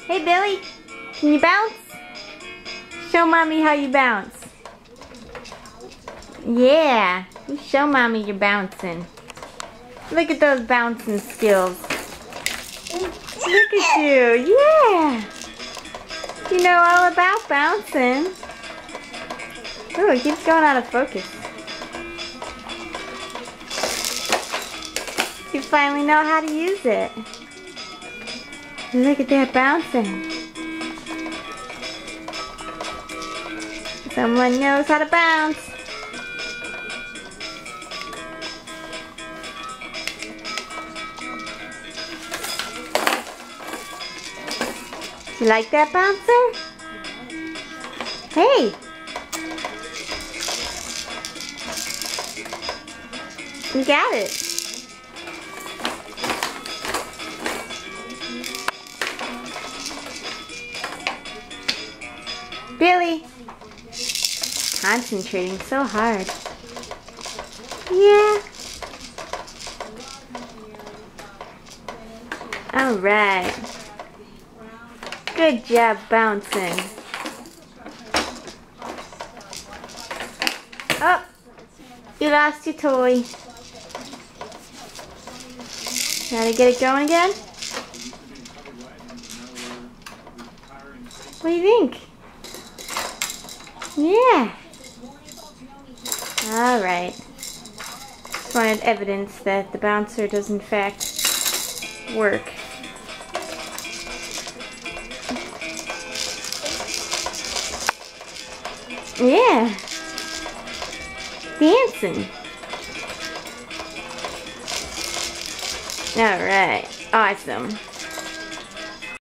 Hey Billy, can you bounce? Show mommy how you bounce. Yeah, you show mommy you're bouncing. Look at those bouncing skills. Look at you, yeah. You know all about bouncing. Ooh, it keeps going out of focus. You finally know how to use it. Look at that bouncing. Someone knows how to bounce. You like that bouncer? Hey! You got it. Billy! Concentrating so hard. Yeah. Alright. Good job bouncing. Oh! You lost your toy. Gotta get it going again? What do you think? Yeah. Alright. Just wanted evidence that the bouncer does in fact work. Yeah. Dancing. Alright. Awesome.